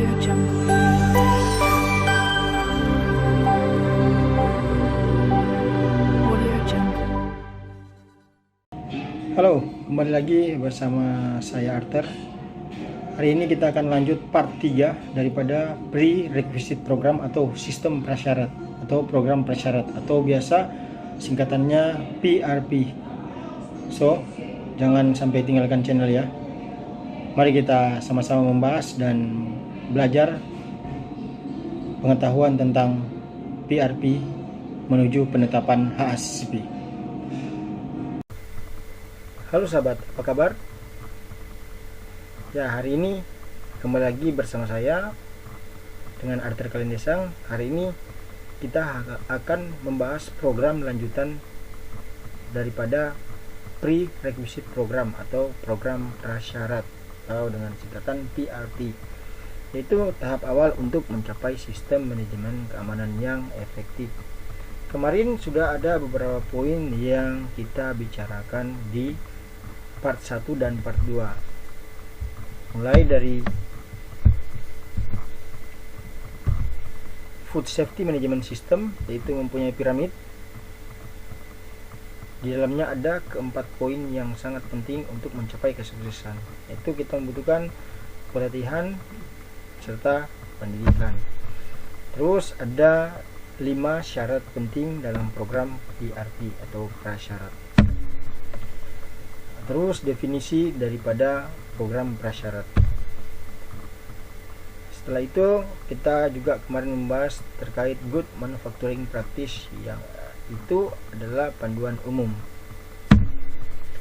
Audio Jungle. Audio Jungle. Halo, kembali lagi bersama saya Arthur. Hari ini kita akan lanjut part 3 daripada Prerequisite Program atau Sistem Prasyarat atau Program Prasyarat atau biasa singkatannya PRP. So, jangan sampai tinggalkan channel ya. Mari kita sama-sama membahas dan belajar pengetahuan tentang PRP menuju penetapan HACCP. Halo sahabat, apa kabar? Ya, hari ini kembali lagi bersama saya dengan Arthur Kalendesang. Hari ini kita akan membahas program lanjutan daripada Prerequisite Program atau Program Prasyarat atau dengan singkatan PRP, yaitu tahap awal untuk mencapai sistem manajemen keamanan yang efektif. Kemarin sudah ada beberapa poin yang kita bicarakan di part 1 dan part 2, mulai dari Food Safety Management System, yaitu mempunyai piramid. Di dalamnya ada keempat poin yang sangat penting untuk mencapai kesuksesan, yaitu kita membutuhkan pelatihan serta pendidikan. Terus ada 5 syarat penting dalam program PRP atau prasyarat. Terus definisi daripada program prasyarat. Setelah itu kita juga kemarin membahas terkait Good Manufacturing Practice, yang itu adalah panduan umum,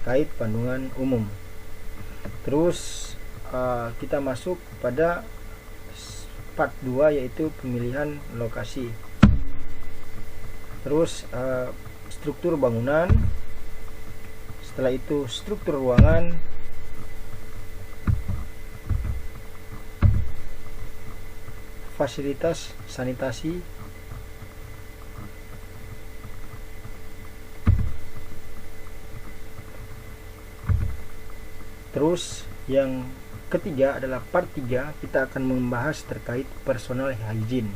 terkait panduan umum. Terus kita masuk pada part 2, yaitu pemilihan lokasi. Terus struktur bangunan, setelah itu struktur ruangan, fasilitas sanitasi, terus yang ketiga adalah part 3, kita akan membahas terkait personal hygiene,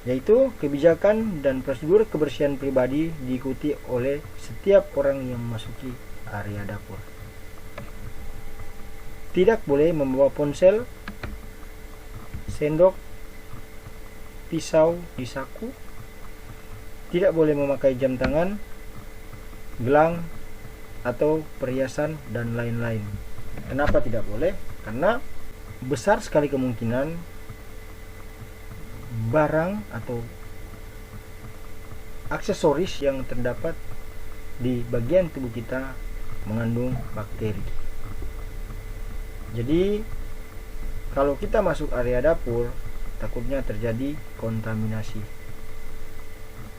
yaitu kebijakan dan prosedur kebersihan pribadi diikuti oleh setiap orang yang memasuki area dapur. Tidak boleh membawa ponsel, sendok, pisau di saku, tidak boleh memakai jam tangan, gelang, atau perhiasan dan lain-lain. Kenapa tidak boleh? Karena besar sekali kemungkinan barang atau aksesoris yang terdapat di bagian tubuh kita mengandung bakteri. Jadi kalau kita masuk area dapur, takutnya terjadi kontaminasi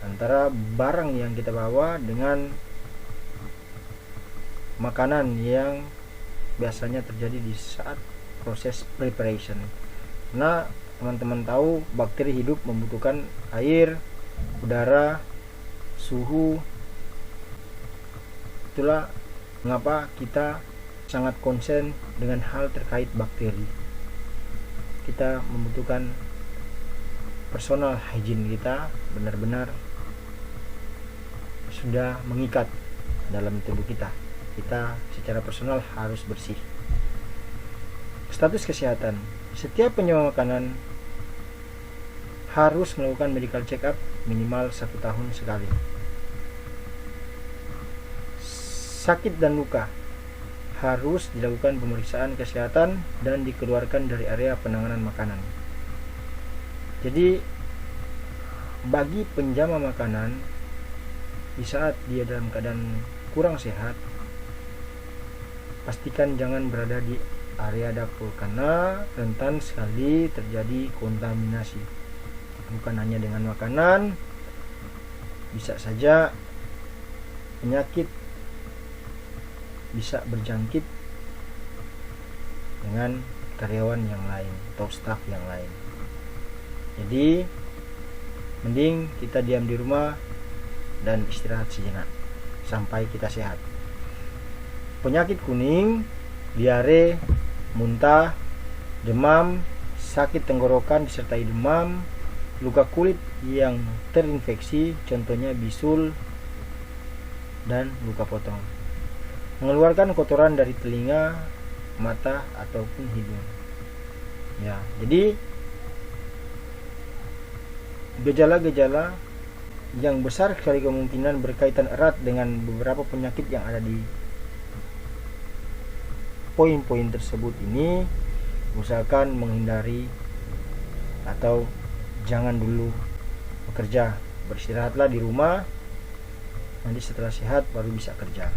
antara barang yang kita bawa dengan makanan yang biasanya terjadi di saat proses preparation. Nah, teman-teman tahu bakteri hidup membutuhkan air, udara, suhu. Itulah mengapa kita sangat konsen dengan hal terkait bakteri. Kita membutuhkan personal hygiene kita benar-benar sudah mengikat dalam tubuh kita. Kita secara personal harus bersih. Status kesehatan. Setiap penyewa makanan harus melakukan medical check up minimal 1 tahun sekali. Sakit dan luka harus dilakukan pemeriksaan kesehatan dan dikeluarkan dari area penanganan makanan. Jadi bagi penjama makanan, di saat dia dalam keadaan kurang sehat, pastikan jangan berada di area dapur karena rentan sekali terjadi kontaminasi. Bukan hanya dengan makanan, bisa saja penyakit bisa berjangkit dengan karyawan yang lain atau staf yang lain. Jadi mending kita diam di rumah dan istirahat sejenak sampai kita sehat. Penyakit kuning, diare, muntah, demam, sakit tenggorokan disertai demam, luka kulit yang terinfeksi, contohnya bisul dan luka potong, mengeluarkan kotoran dari telinga, mata ataupun hidung. Ya, jadi gejala-gejala yang besar sekali kemungkinan berkaitan erat dengan beberapa penyakit yang ada di poin-poin tersebut ini, usahakan menghindari atau jangan dulu bekerja. Beristirahatlah di rumah, nanti setelah sehat baru bisa kerja.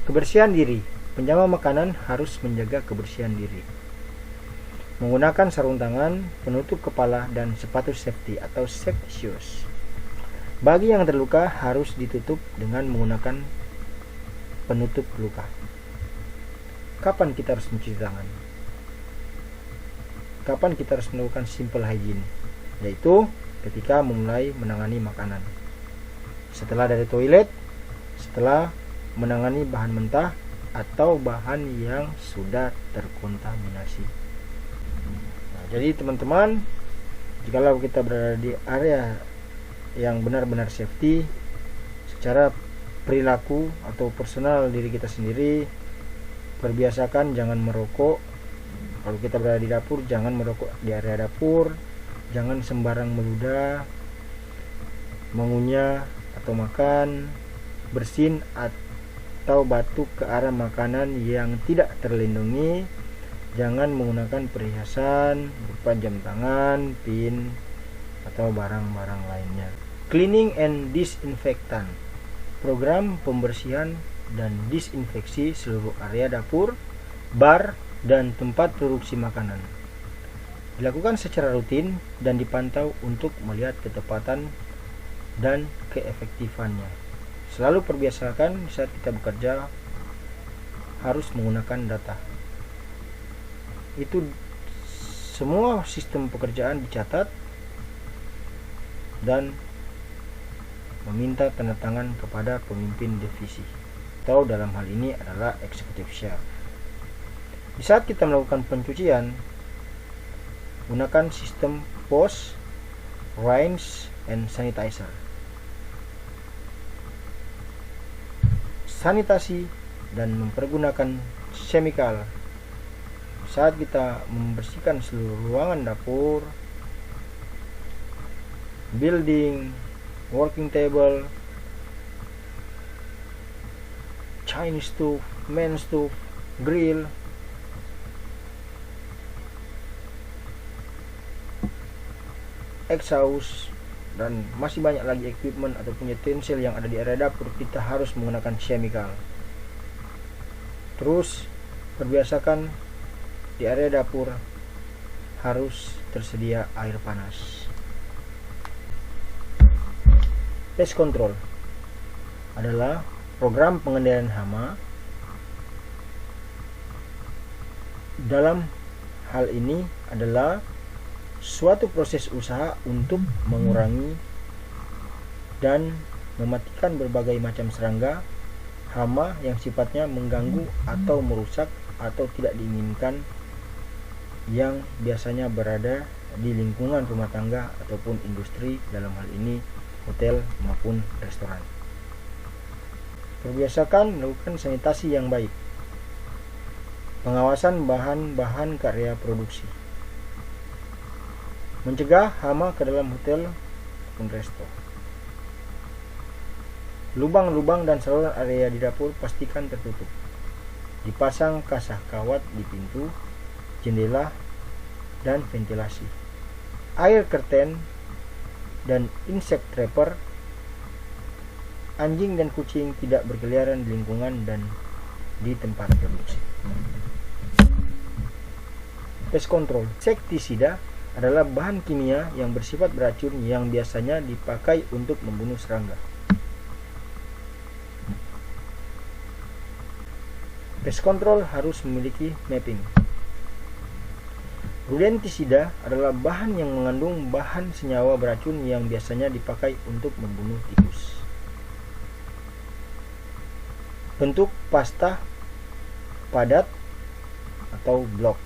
Kebersihan diri. Penjama makanan harus menjaga kebersihan diri. Menggunakan sarung tangan, penutup kepala, dan sepatu safety atau safety shoes. Bagi yang terluka harus ditutup dengan menggunakan penutup luka. Kapan kita harus mencuci tangan? Kapan kita harus melakukan simple hygiene? Yaitu ketika memulai menangani makanan. Setelah dari toilet, setelah menangani bahan mentah atau bahan yang sudah terkontaminasi. Nah, jadi teman-teman, jikalau kita berada di area yang benar-benar safety, secara perilaku atau personal diri kita sendiri, perbiasakan jangan merokok. Kalau kita berada di dapur, jangan merokok di area dapur, jangan sembarang meludah, mengunyah atau makan, bersin atau batuk ke arah makanan yang tidak terlindungi, jangan menggunakan perhiasan berupa jam tangan, pin, atau barang-barang lainnya. Cleaning and disinfectant. Program pembersihan dan disinfeksi seluruh area dapur, bar, dan tempat produksi makanan. Dilakukan secara rutin dan dipantau untuk melihat ketepatan dan keefektifannya. Selalu perbiasakan saat kita bekerja harus menggunakan data. Itu semua sistem pekerjaan dicatat dan meminta tanda tangan kepada pemimpin divisi, atau dalam hal ini adalah executive chef. Di saat kita melakukan pencucian, gunakan sistem wash, rinse, and sanitizer. Sanitasi dan mempergunakan chemical saat kita membersihkan seluruh ruangan dapur, building, working table, Chinese stove, main stove, grill, exhaust, dan masih banyak lagi equipment ataupun utensil yang ada di area dapur. Kita harus menggunakan chemical. Terus perbiasakan di area dapur harus tersedia air panas. Pest control adalah program pengendalian hama. Dalam hal ini adalah suatu proses usaha untuk mengurangi dan mematikan berbagai macam serangga, hama yang sifatnya mengganggu atau merusak atau tidak diinginkan yang biasanya berada di lingkungan rumah tangga ataupun industri, dalam hal ini hotel maupun restoran. Perbiasakan melakukan sanitasi yang baik. Pengawasan bahan-bahan karya produksi. Mencegah hama ke dalam hotel maupun resto. Lubang-lubang dan saluran area di dapur pastikan tertutup. Dipasang kasah kawat di pintu, jendela, dan ventilasi. Air curtain dan insect trapper. Anjing dan kucing tidak berkeliaran di lingkungan dan di tempat produksi. Pest control. Insektisida adalah bahan kimia yang bersifat beracun yang biasanya dipakai untuk membunuh serangga. Pest control harus memiliki mapping. Rodentisida adalah bahan yang mengandung bahan senyawa beracun yang biasanya dipakai untuk membunuh tikus. Bentuk pasta padat atau blok.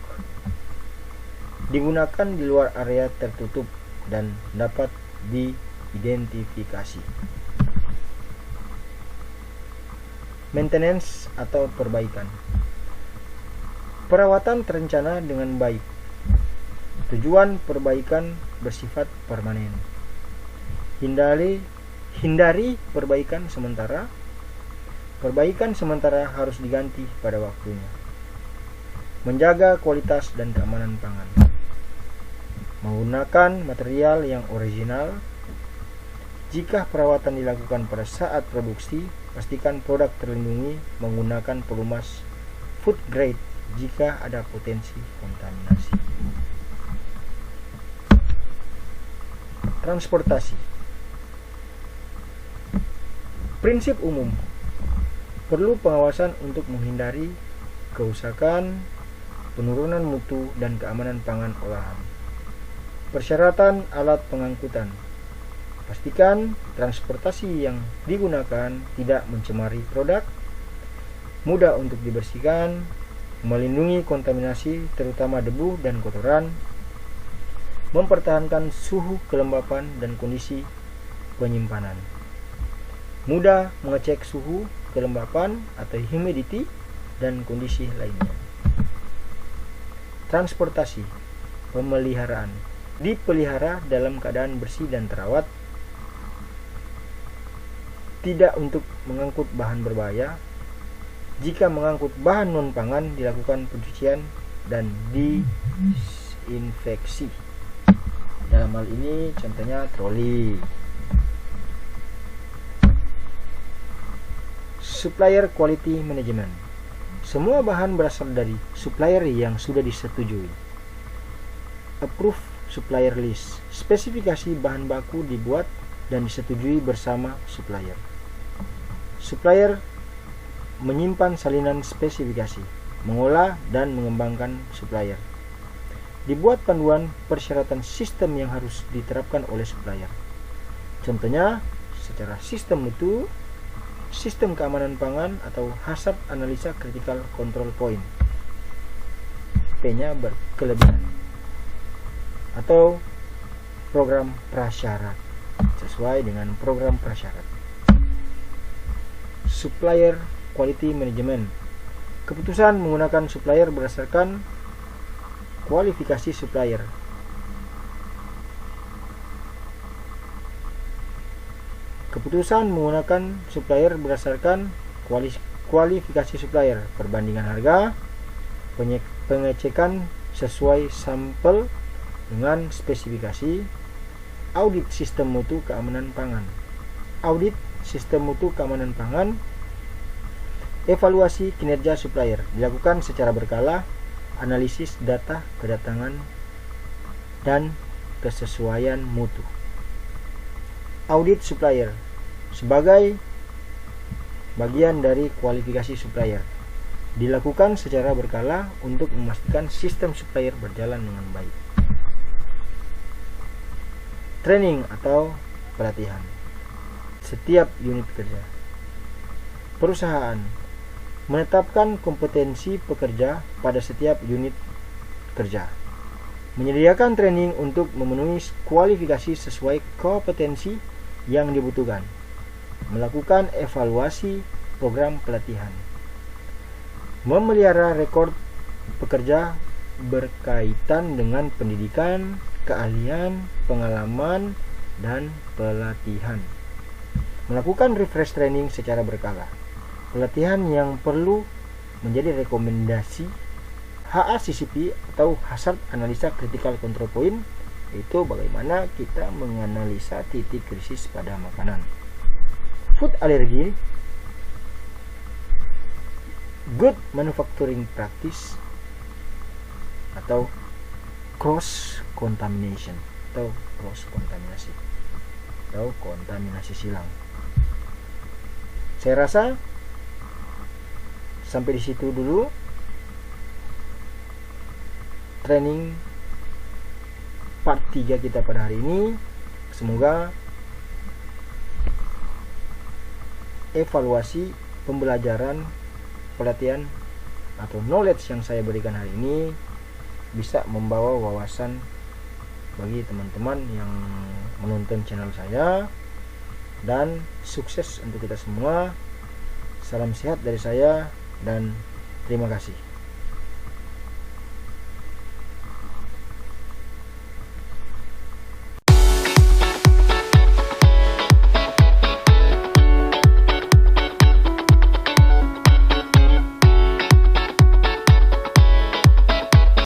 Digunakan di luar area tertutup dan dapat diidentifikasi. Maintenance atau perbaikan. Perawatan terencana dengan baik. Tujuan perbaikan bersifat permanen. Hindari perbaikan sementara. Perbaikan sementara harus diganti pada waktunya. Menjaga kualitas dan keamanan pangan. Menggunakan material yang original. Jika perawatan dilakukan pada saat produksi, pastikan produk terlindungi menggunakan pelumas food grade jika ada potensi kontaminasi. Transportasi. Prinsip umum. Perlu pengawasan untuk menghindari kerusakan, penurunan mutu dan keamanan pangan olahan. Persyaratan alat pengangkutan. Pastikan transportasi yang digunakan tidak mencemari produk, mudah untuk dibersihkan, melindungi kontaminasi terutama debu dan kotoran, mempertahankan suhu kelembapan dan kondisi penyimpanan. Mudah mengecek suhu kelembapan atau humidity dan kondisi lainnya. Transportasi, pemeliharaan. Dipelihara dalam keadaan bersih dan terawat, tidak untuk mengangkut bahan berbahaya. Jika mengangkut bahan non-pangan, dilakukan pencucian dan disinfeksi. Dalam hal ini contohnya troli. Supplier quality management. Semua bahan berasal dari supplier yang sudah disetujui. Approve supplier list. Spesifikasi bahan baku dibuat dan disetujui bersama supplier. Supplier menyimpan salinan spesifikasi, mengolah dan mengembangkan supplier. Dibuat panduan persyaratan sistem yang harus diterapkan oleh supplier. Contohnya, secara sistem mutu, sistem keamanan pangan atau hazard analisa critical control point. P-nya berkelebihan. Atau program prasyarat sesuai dengan program prasyarat. Supplier quality management. Keputusan menggunakan supplier berdasarkan kualifikasi supplier. Keputusan menggunakan supplier berdasarkan kualifikasi supplier, perbandingan harga, pengecekan sesuai sampel dengan spesifikasi, audit sistem mutu keamanan pangan. Audit sistem mutu keamanan pangan, evaluasi kinerja supplier dilakukan secara berkala, analisis data kedatangan dan kesesuaian mutu. Audit supplier sebagai bagian dari kualifikasi supplier dilakukan secara berkala untuk memastikan sistem supplier berjalan dengan baik. Training atau pelatihan. Setiap unit kerja. Perusahaan menetapkan kompetensi pekerja pada setiap unit kerja. Menyediakan training untuk memenuhi kualifikasi sesuai kompetensi yang dibutuhkan. Melakukan evaluasi program pelatihan. Memelihara rekor pekerja berkaitan dengan pendidikan, keahlian, pengalaman, dan pelatihan. Melakukan refresh training secara berkala. Pelatihan yang perlu menjadi rekomendasi HACCP atau Hazard Analisa Critical Control Point, yaitu bagaimana kita menganalisa titik krisis pada makanan. Food allergy, good manufacturing practice atau cross contamination atau cross kontaminasi atau kontaminasi silang. Saya rasa sampai di situ dulu training part 3 kita pada hari ini. Semoga evaluasi pembelajaran pelatihan atau knowledge yang saya berikan hari ini bisa membawa wawasan bagi teman-teman yang menonton channel saya, dan sukses untuk kita semua. Salam sehat dari saya dan terima kasih.